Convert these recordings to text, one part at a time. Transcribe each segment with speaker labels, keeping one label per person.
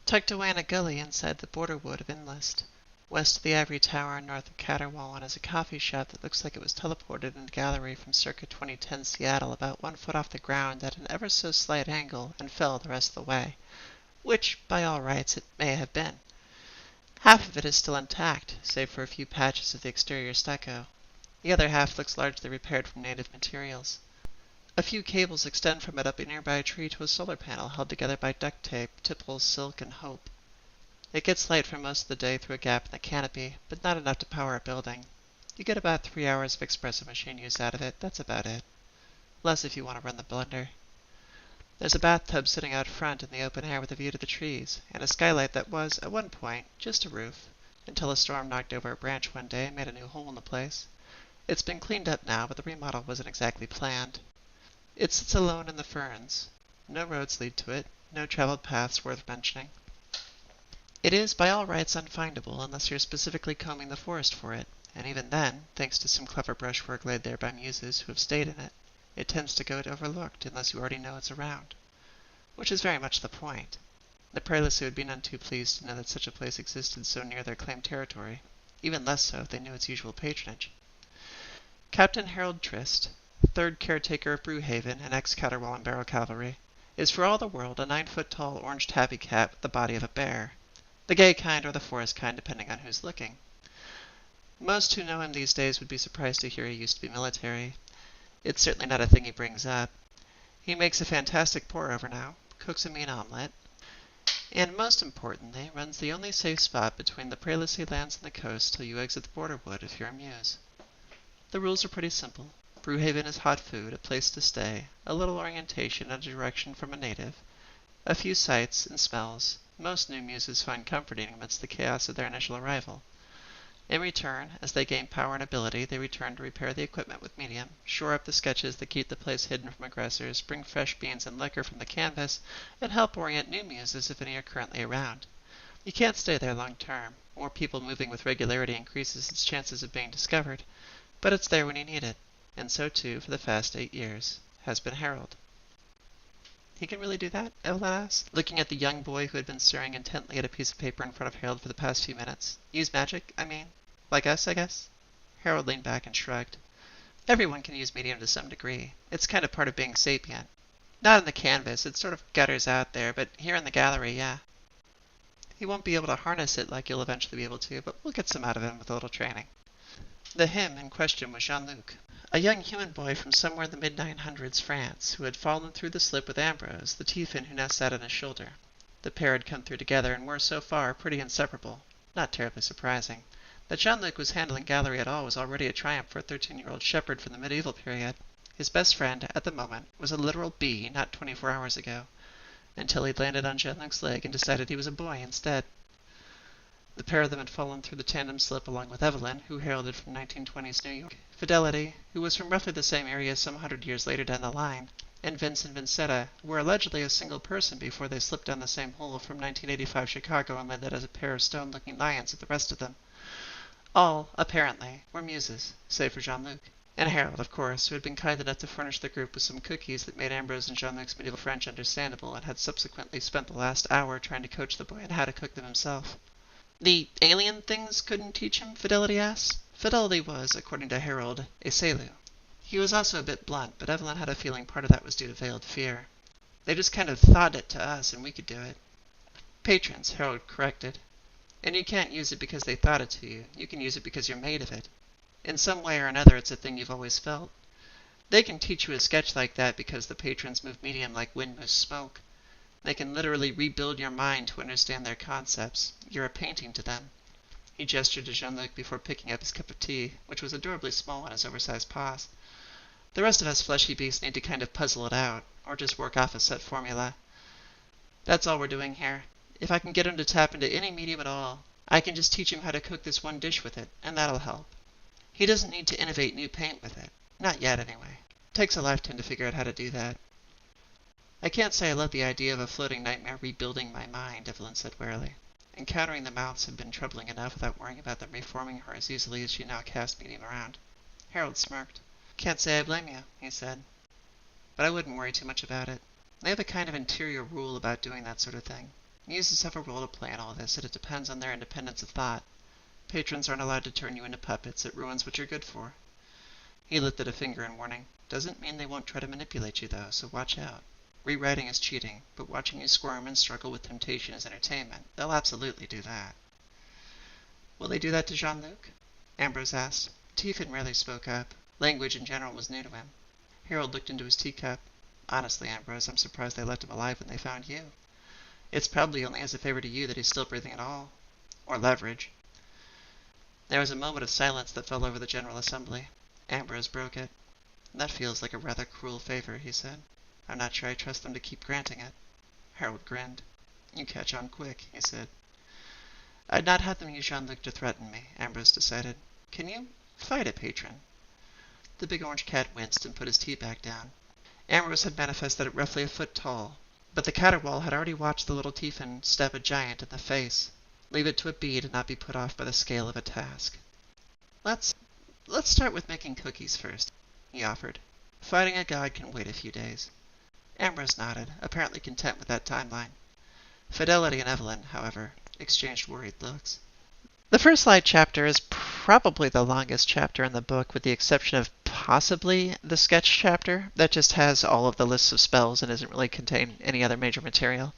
Speaker 1: Tucked away in a gully inside the border wood of Inlist, west of the Ivory Tower and north of Caterwauling, is a coffee shop that looks like it was teleported into Gallerie from circa 2010 Seattle about 1 foot off the ground at an ever so slight angle and fell the rest of the way, which, by all rights, it may have been. Half of it is still intact, save for a few patches of the exterior stucco. The other half looks largely repaired from native materials. A few cables extend from it up a nearby tree to a solar panel held together by duct tape, tipples, silk, and hope. It gets light for most of the day through a gap in the canopy, but not enough to power a building. You get about 3 hours of espresso machine use out of it, that's about it. Less if you want to run the blender. There's a bathtub sitting out front in the open air with a view to the trees, and a skylight that was, at one point, just a roof, until a storm knocked over a branch one day and made a new hole in the place. It's been cleaned up now, but the remodel wasn't exactly planned. It sits alone in the ferns. No roads lead to it, no traveled paths worth mentioning. It is, by all rights, unfindable unless you're specifically combing the forest for it, and even then, thanks to some clever brushwork laid there by muses who have stayed in it, it tends to go overlooked unless you already know it's around. Which is very much the point. The Prelacy would be none too pleased to know that such a place existed so near their claimed territory, even less so if they knew its usual patronage. Captain Harold Trist, third caretaker of Brewhaven and ex-Caterwauling Barrel Cavalry, is for all the world a 9-foot-tall orange tabby cat with the body of a bear. The gay kind or the forest kind, depending on who's looking. Most who know him these days would be surprised to hear he used to be military. It's certainly not a thing he brings up. He makes a fantastic pour-over now, cooks a mean omelet, and most importantly, runs the only safe spot between the Prelacy lands and the coast till you exit the border wood if you're a muse. The rules are pretty simple. Brewhaven is hot food, a place to stay, a little orientation and a direction from a native, a few sights and smells most new muses find comforting amidst the chaos of their initial arrival. In return, as they gain power and ability, they return to repair the equipment with medium, shore up the sketches that keep the place hidden from aggressors, bring fresh beans and liquor from the canvas, and help orient new muses if any are currently around. You can't stay there long term. More people moving with regularity increases its chances of being discovered, but it's there when you need it, and so too, for the past 8 years, has been Harold. He can really do that? Evelyn asked, looking at the young boy who had been staring intently at a piece of paper in front of Harold for the past few minutes. Use magic, I mean? Like us, I guess? Harold leaned back and shrugged. Everyone can use medium to some degree. It's kind of part of being sapient. Not in the canvas, it sort of gutters out there, but here in the gallery, yeah. He won't be able to harness it like you'll eventually be able to, but we'll get some out of him with a little training. The him in question was Jean-Luc, a young human boy from somewhere in the mid-900s France, who had fallen through the slip with Ambrose, the tiefin who now sat on his shoulder. The pair had come through together and were, so far, pretty inseparable. Not terribly surprising. That Jean-Luc was handling Gallerie at all was already a triumph for a 13-year-old shepherd from the medieval period. His best friend, at the moment, was a literal bee not 24 hours ago, until he'd landed on Jean-Luc's leg and decided he was a boy instead. The pair of them had fallen through the tandem slip along with Evelyn, who heralded from 1920s New York, Fidelity, who was from roughly the same area some 100 years later down the line, and Vince and Vincetta, who were allegedly a single person before they slipped down the same hole from 1985 Chicago and landed as a pair of stone-looking lions with the rest of them. All, apparently, were muses, save for Jean-Luc, and Harold, of course, who had been kind enough to furnish the group with some cookies that made Ambrose and Jean-Luc's medieval French understandable and had subsequently spent the last hour trying to coach the boy on how to cook them himself. The alien things couldn't teach him? Fidelity asked. Fidelity was, according to Harold, a Selu. He was also a bit blunt, but Evelyn had a feeling part of that was due to veiled fear. They just kind of thought it to us, and we could do it. Patrons, Harold corrected. And you can't use it because they thought it to you. You can use it because you're made of it. In some way or another, it's a thing you've always felt. They can teach you a sketch like that because the patrons move medium like wind moves smoke. They can literally rebuild your mind to understand their concepts. You're a painting to them. He gestured to Jean-Luc before picking up his cup of tea, which was adorably small in his oversized paws. The rest of us fleshy beasts need to kind of puzzle it out, or just work off a set formula. That's all we're doing here. If I can get him to tap into any medium at all, I can just teach him how to cook this one dish with it, and that'll help. He doesn't need to innovate new paint with it. Not yet, anyway. It takes a lifetime to figure out how to do that. I can't say I love the idea of a floating nightmare rebuilding my mind, Evelyn said warily. Encountering the mouths had been troubling enough without worrying about them reforming her as easily as she now cast medium around. Harold smirked. Can't say I blame you, he said. But I wouldn't worry too much about it. They have a kind of interior rule about doing that sort of thing. Users have a role to play in all this, and it depends on their independence of thought. Patrons aren't allowed to turn you into puppets. It ruins what you're good for. He lifted a finger in warning. Doesn't mean they won't try to manipulate you, though, so watch out. Rewriting is cheating, but watching you squirm and struggle with temptation is entertainment. They'll absolutely do that. Will they do that to Jean-Luc? Ambrose asked. Tiefin rarely spoke up. Language in general was new to him. Harold looked into his teacup. Honestly, Ambrose, I'm surprised they left him alive when they found you. It's probably only as a favor to you that he's still breathing at all. Or leverage. There was a moment of silence that fell over the General Assembly. Ambrose broke it. That feels like a rather cruel favor, he said. I'm not sure I trust them to keep granting it. Harold grinned. You catch on quick, he said. I'd not have them use Jean-Luc to threaten me, Ambrose decided. Can you fight a patron? The big orange cat winced and put his tea back down. Ambrose had manifested at roughly a foot tall, but the caterwaul had already watched the little Tiefin stab a giant in the face. Leave it to a bee to not be put off by the scale of a task. Let's start with making cookies first, he offered. Fighting a god can wait a few days. Ambrose nodded, apparently content with that timeline. Fidelity and Evelyn, however, exchanged worried looks. The first light chapter is probably the longest chapter in the book, with the exception of possibly the sketch chapter that just has all of the lists of spells and doesn't really contain any other major material.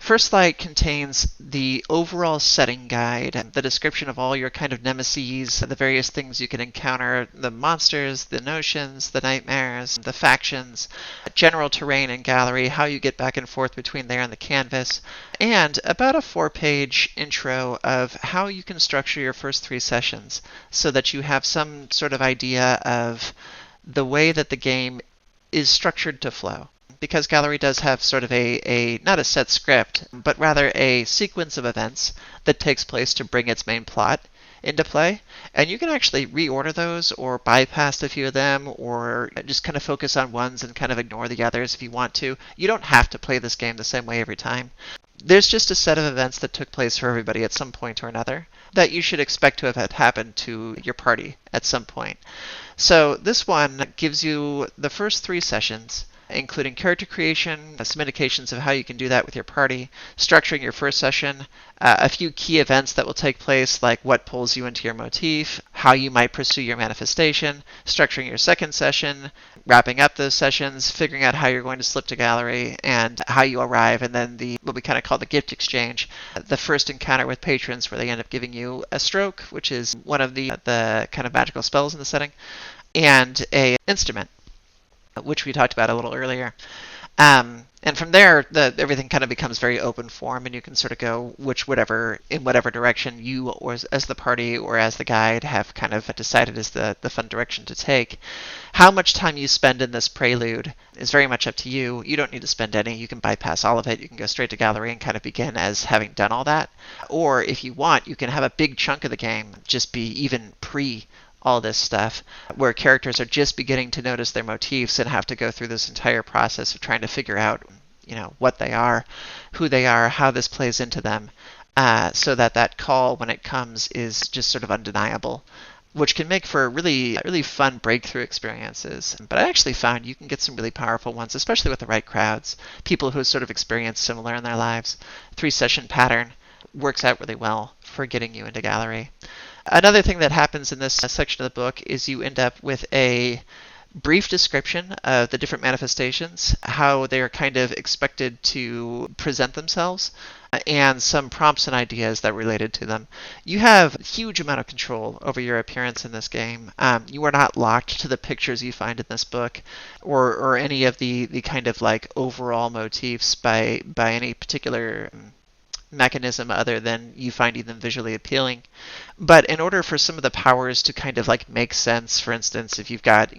Speaker 1: First Light contains the overall setting guide, the description of all your kind of nemesis, the various things you can encounter, the monsters, the notions, the nightmares, the factions, general terrain and gallery, how you get back and forth between there and the canvas, and about a 4-page intro of how you can structure your first 3 sessions so that you have some sort of idea of the way that the game is structured to flow. Because Gallerie does have sort of a not a set script, but rather a sequence of events that takes place to bring its main plot into play. And you can actually reorder those or bypass a few of them or just kind of focus on ones and kind of ignore the others if you want to. You don't have to play this game the same way every time. There's just a set of events that took place for everybody at some point or another that you should expect to have had happened to your party at some point. So this one gives you the first 3 sessions, including character creation, some indications of how you can do that with your party, structuring your first session, a few key events that will take place, like what pulls you into your motif, how you might pursue your manifestation, structuring your second session, wrapping up those sessions, figuring out how you're going to slip to Gallerie, and how you arrive, and then what we kind of call the gift exchange, the first encounter with patrons where they end up giving you a stroke, which is one of the kind of magical spells in the setting, and a instrument, which we talked about a little earlier. And from there, everything kind of becomes very open form, and you can sort of go in whatever direction you, or as the party or as the guide, have kind of decided is the fun direction to take. How much time you spend in this prelude is very much up to you. You don't need to spend any. You can bypass all of it. You can go straight to Gallerie and kind of begin as having done all that. Or if you want, you can have a big chunk of the game just be even all this stuff, where characters are just beginning to notice their motifs and have to go through this entire process of trying to figure out, what they are, who they are, how this plays into them, so that call, when it comes, is just sort of undeniable, which can make for really fun breakthrough experiences. But I actually found you can get some really powerful ones, especially with the right crowds, people who sort of experience similar in their lives. 3-session pattern works out really well for getting you into Gallerie. Another thing that happens in this section of the book is you end up with a brief description of the different manifestations, how they are kind of expected to present themselves, and some prompts and ideas that are related to them. You have a huge amount of control over your appearance in this game. You are not locked to the pictures you find in this book or any of the kind of like overall motifs by any particular mechanism other than you finding them visually appealing. But in order for some of the powers to kind of like make sense, for instance, if you've got,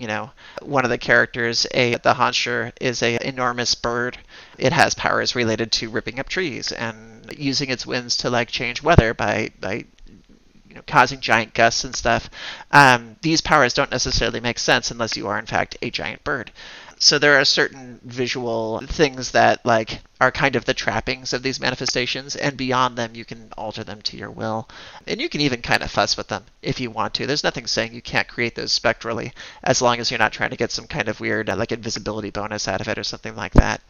Speaker 1: one of the characters, the Hauncher, is a enormous bird, it has powers related to ripping up trees and using its wings to like change weather by causing giant gusts and stuff. These powers don't necessarily make sense unless you are in fact a giant bird. So there are certain visual things that like are kind of the trappings of these manifestations, and beyond them you can alter them to your will. And you can even kind of fuss with them if you want to. There's nothing saying you can't create those spectrally, as long as you're not trying to get some kind of weird like invisibility bonus out of it or something like that.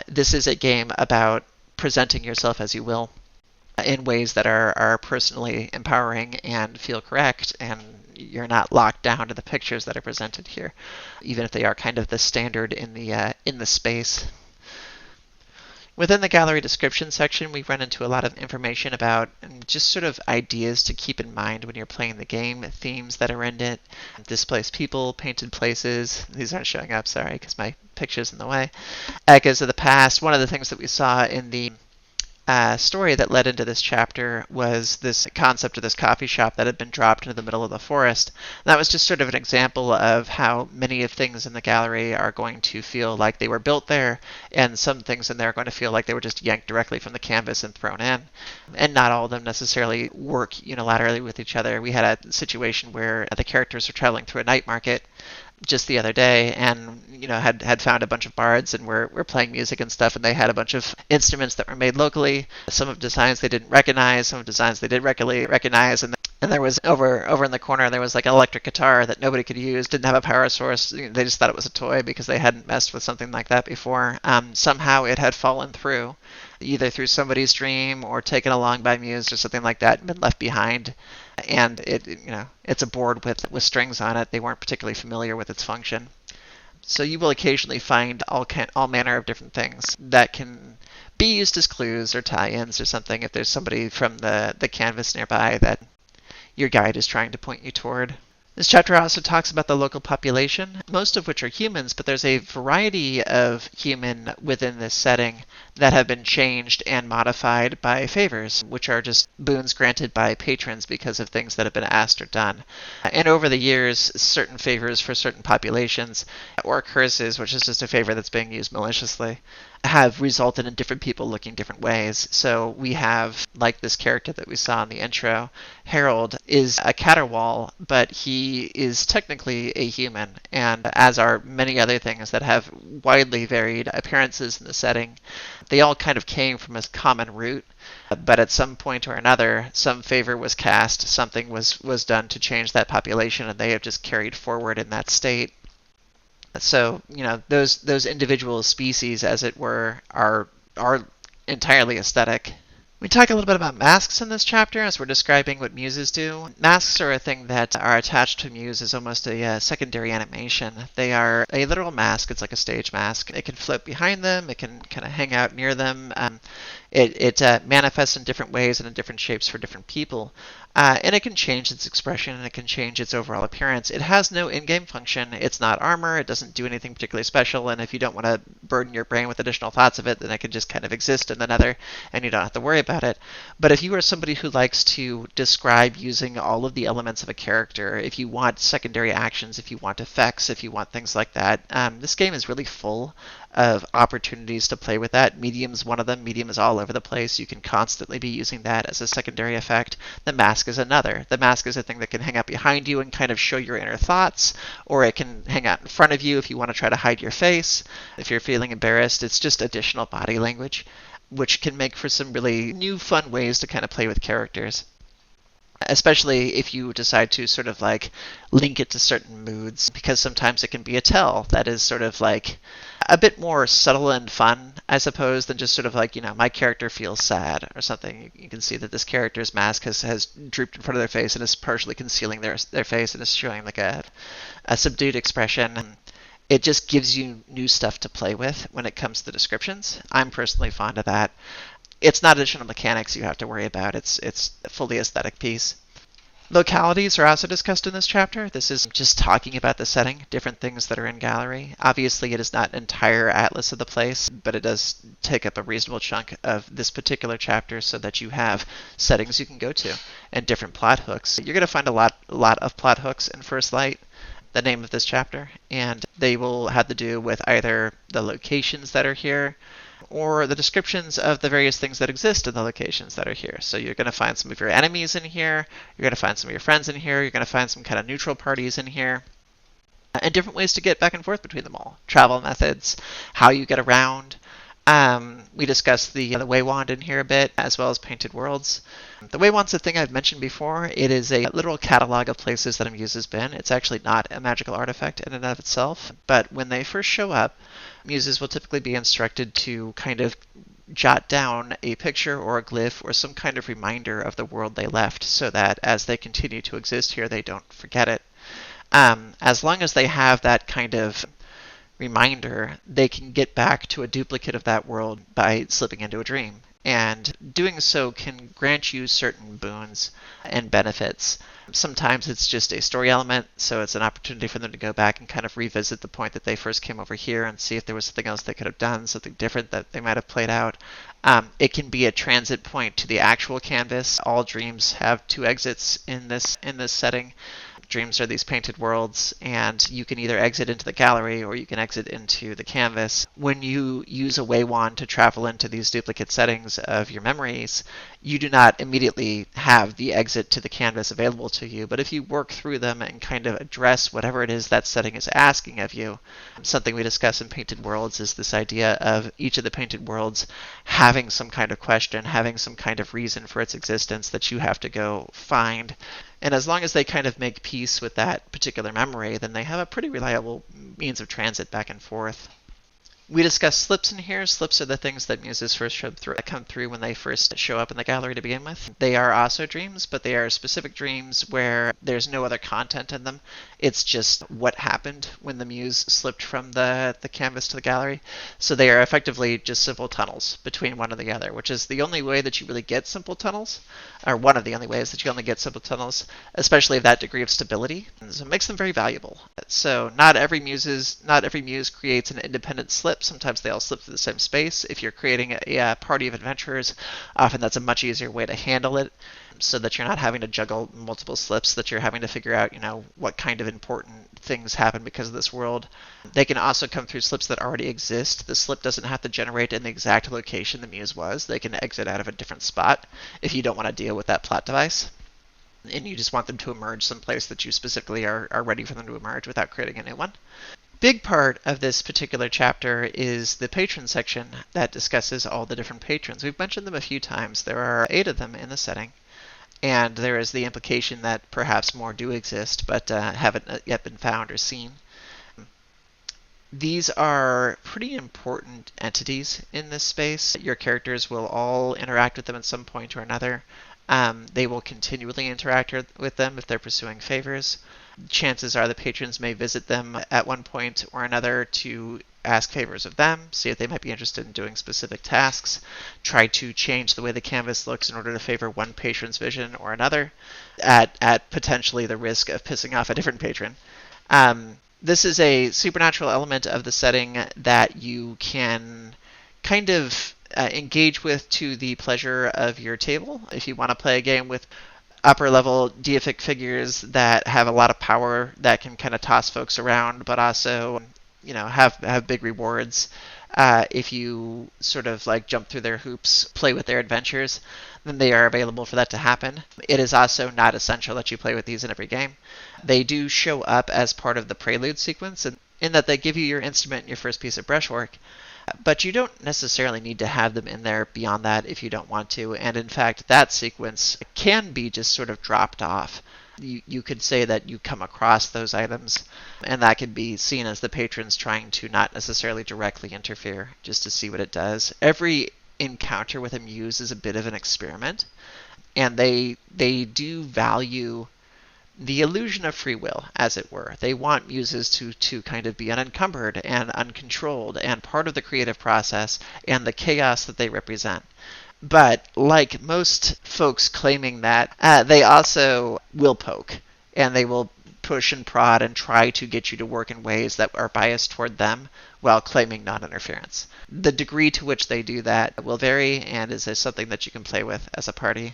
Speaker 1: This is a game about presenting yourself as you will in ways that are personally empowering and feel correct, and you're not locked down to the pictures that are presented here, even if they are kind of the standard in the space. Within the gallery description section, we run into a lot of information about just sort of ideas to keep in mind when you're playing the game, themes that are in it, displaced people, painted places. These aren't showing up, sorry, because my picture's in the way. Echoes of the past. One of the things that we saw in the story that led into this chapter was this concept of this coffee shop that had been dropped into the middle of the forest. And that was just sort of an example of how many of things in the gallery are going to feel like they were built there, and some things in there are going to feel like they were just yanked directly from the canvas and thrown in. And not all of them necessarily work unilaterally with each other. We had a situation where the characters were traveling through a night market just the other day, and had found a bunch of bards, and we're playing music and stuff, and they had a bunch of instruments that were made locally. Some of designs they didn't recognize, some of designs they did recognize, and there was over in the corner there was like an electric guitar that nobody could use, didn't have a power source. They just thought it was a toy because they hadn't messed with something like that before. Somehow it had fallen through, either through somebody's dream or taken along by Muse or something like that, and been left behind. And it's a board with strings on it. They weren't particularly familiar with its function. So you will occasionally find all manner of different things that can be used as clues or tie-ins or something if there's somebody from the canvas nearby that your guide is trying to point you toward. This chapter also talks about the local population, most of which are humans, but there's a variety of human within this setting that have been changed and modified by favors, which are just boons granted by patrons because of things that have been asked or done. And over the years, certain favors for certain populations, or curses, which is just a favor that's being used maliciously, have resulted in different people looking different ways. So we have, like this character that we saw in the intro, Harold is a caterwaul, but he is technically a human, and as are many other things that have widely varied appearances in the setting. They all kind of came from a common root, but at some point or another, some favor was cast, something was done to change that population, and they have just carried forward in that state. So, those individual species, as it were, are entirely aesthetic. We talk a little bit about masks in this chapter as we're describing what muses do. Masks are a thing that are attached to muse as almost a secondary animation. They are a literal mask. It's like a stage mask. It can float behind them. It can kind of hang out near them. It manifests in different ways and in different shapes for different people. And it can change its expression, and it can change its overall appearance. It has no in-game function. It's not armor. It doesn't do anything particularly special. And if you don't want to burden your brain with additional thoughts of it, then it can just kind of exist in the nether, and you don't have to worry about it. But if you are somebody who likes to describe using all of the elements of a character, if you want secondary actions, if you want effects, if you want things like that, this game is really full of opportunities to play with that. Medium's one of them. Medium is all over the place. You can constantly be using that as a secondary effect. The mask is another. The mask is a thing that can hang out behind you and kind of show your inner thoughts, or it can hang out in front of you if you want to try to hide your face. If you're feeling embarrassed, it's just additional body language, which can make for some really new, fun ways to kind of play with characters. Especially if you decide to sort of like link it to certain moods, because sometimes it can be a tell that is sort of like a bit more subtle and fun, I suppose, than just sort of like, my character feels sad or something. You can see that this character's mask has drooped in front of their face and is partially concealing their face and is showing like a subdued expression. And it just gives you new stuff to play with when it comes to the descriptions. I'm personally fond of that. It's not additional mechanics you have to worry about. It's a fully aesthetic piece. Localities are also discussed in this chapter. This is just talking about the setting, different things that are in Gallery. Obviously, it is not an entire atlas of the place, but it does take up a reasonable chunk of this particular chapter so that you have settings you can go to and different plot hooks. You're going to find a lot of plot hooks in First Light, the name of this chapter, and they will have to do with either the locations that are here or the descriptions of the various things that exist in the locations that are here. So you're going to find some of your enemies in here, you're going to find some of your friends in here, you're going to find some kind of neutral parties in here, and different ways to get back and forth between them all. Travel methods, how you get around. We discussed the Waywand in here a bit, as well as Painted Worlds. The Waywand's a thing I've mentioned before. It is a literal catalog of places that a muse has been. It's actually not a magical artifact in and of itself, but when they first show up, muses will typically be instructed to kind of jot down a picture or a glyph or some kind of reminder of the world they left so that as they continue to exist here, they don't forget it. As long as they have that kind of reminder, they can get back to a duplicate of that world by slipping into a dream. And doing so can grant you certain boons and benefits. Sometimes it's just a story element, so it's an opportunity for them to go back and kind of revisit the point that they first came over here and see if there was something else they could have done, something different that they might have played out. It can be a transit point to the actual canvas. All dreams have two exits in this setting. Dreams are these painted worlds, and you can either exit into the gallery or you can exit into the canvas. When you use a way wand to travel into these duplicate settings of your memories, you do not immediately have the exit to the canvas available to you, but if you work through them and kind of address whatever it is that setting is asking of you, something we discuss in Painted Worlds is this idea of each of the painted worlds having some kind of question, having some kind of reason for its existence that you have to go find. And as long as they kind of make peace with that particular memory, then they have a pretty reliable means of transit back and forth. We discussed slips in here. Slips are the things that muses first come through when they first show up in the gallery to begin with. They are also dreams, but they are specific dreams where there's no other content in them. It's just what happened when the muse slipped from the canvas to the gallery. So they are effectively just simple tunnels between one and the other, which is the only way that you really get simple tunnels, or one of the only ways that you only get simple tunnels, especially of that degree of stability. And so it makes them very valuable. So not every muse creates an independent slip. Sometimes they all slip through the same space. If you're creating a party of adventurers, often that's a much easier way to handle it so that you're not having to juggle multiple slips, that you're having to figure out, what kind of important things happen because of this world. They can also come through slips that already exist. The slip doesn't have to generate in the exact location the muse was. They can exit out of a different spot if you don't want to deal with that plot device, and you just want them to emerge someplace that you specifically are ready for them to emerge without creating a new one. Big part of this particular chapter is the patron section that discusses all the different patrons. We've mentioned them a few times. There are 8 of them in the setting, and there is the implication that perhaps more do exist, but haven't yet been found or seen. These are pretty important entities in this space. Your characters will all interact with them at some point or another. They will continually interact with them if they're pursuing favors. Chances are the patrons may visit them at one point or another to ask favors of them, see if they might be interested in doing specific tasks, try to change the way the canvas looks in order to favor one patron's vision or another, at potentially the risk of pissing off a different patron. This is a supernatural element of the setting that you can kind of engage with to the pleasure of your table. If you want to play a game with upper level deific figures that have a lot of power that can kind of toss folks around, but also have big rewards, if you sort of like jump through their hoops, play with their adventures, then they are available for that to happen. It is also not essential that you play with these in every game. They do show up as part of the prelude sequence in that they give you your instrument and your first piece of brushwork, but you don't necessarily need to have them in there beyond that if you don't want to. And in fact, that sequence can be just sort of dropped off. You could say that you come across those items, and that could be seen as the patrons trying to not necessarily directly interfere, just to see what it does. Every encounter with a muse is a bit of an experiment, and they do value the illusion of free will, as it were. They want muses to kind of be unencumbered and uncontrolled and part of the creative process and the chaos that they represent. But like most folks claiming that, they also will poke, and they will push and prod and try to get you to work in ways that are biased toward them while claiming non-interference. The degree to which they do that will vary and is something that you can play with as a party.